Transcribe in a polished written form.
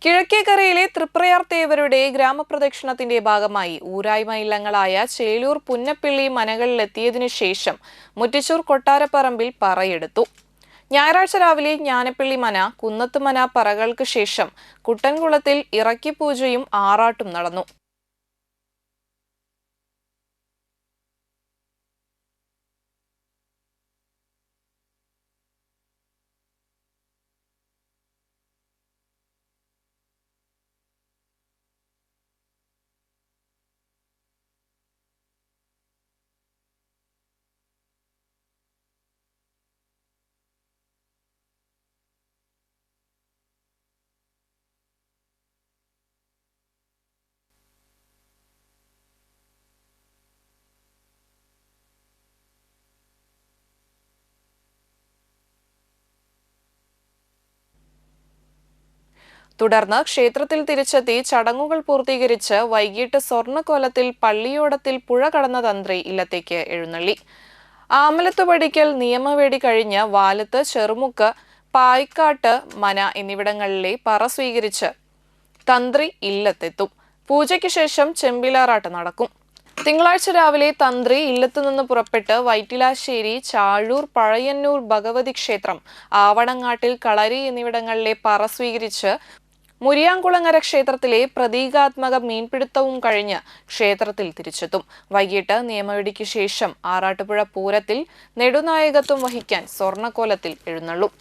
കിഴക്കേക്കരയിലെ തൃപ്രയാർ തേവരുടെ ഗ്രാമപ്രദക്ഷിണത്തിന്റെ ഭാഗമായി ഊരായ്മ ഇല്ലങ്ങളായ ചേലൂർ പുന്നപ്പിള്ളി മനകളിലെത്തിയതിനു ശേഷം മുറ്റിച്ചൂർ കൊട്ടാരപ്പറമ്പിൽ പറയെടുത്തു. ഞായറാഴ്ച രാവിലെ ജ്ഞാനപ്പിള്ളി മന, കുന്നത്തുമന പറകൾക്ക് ശേഷം കുട്ടൻകുളത്തിൽ ഇറക്കിപ്പൂജയും ആറാട്ടും നടന്നു. തുടർന്ന് ക്ഷേത്രത്തിൽ തിരിച്ചെത്തി ചടങ്ങുകൾ പൂർത്തീകരിച്ച് വൈകിട്ട് സ്വർണ്ണക്കോലത്തിൽ പള്ളിയോടത്തിൽ പുഴ കടന്ന തന്ത്രി ഇല്ലത്തേക്ക് എഴുന്നള്ളി. ആമലത്തുപടിക്കൽ നിയമവേടി കഴിഞ്ഞ് വാലത്ത്, ചെറുമുക്ക്, പായിക്കാട്ട്, മന എന്നിവിടങ്ങളിലെ പറ സ്വീകരിച്ച് തന്ത്രി ഇല്ലത്തെത്തും. പൂജയ്ക്ക് ശേഷം ചെമ്പിലാറാട്ട് നടക്കും. തിങ്കളാഴ്ച രാവിലെ തന്ത്രി ഇല്ലത്തുനിന്ന് പുറപ്പെട്ട് വൈറ്റിലാശ്ശേരി, ചാഴൂർ, പഴയന്നൂർ ഭഗവതി ക്ഷേത്രം, ആവണങ്ങാട്ടിൽ, കളരി എന്നിവിടങ്ങളിലെ പറ സ്വീകരിച്ച് മുരിയാംകുളങ്ങര ക്ഷേത്രത്തിലെ പ്രതീകാത്മക മീൻപിടുത്തവും കഴിഞ്ഞ് ക്ഷേത്രത്തിൽ തിരിച്ചെത്തും. വൈകിട്ട് നിയമവേടിക്ക് ശേഷം ആറാട്ടുപുഴ പൂരത്തിൽ നെടുനായകത്വം വഹിക്കാൻ സ്വർണ്ണക്കോലത്തിൽ എഴുന്നള്ളും.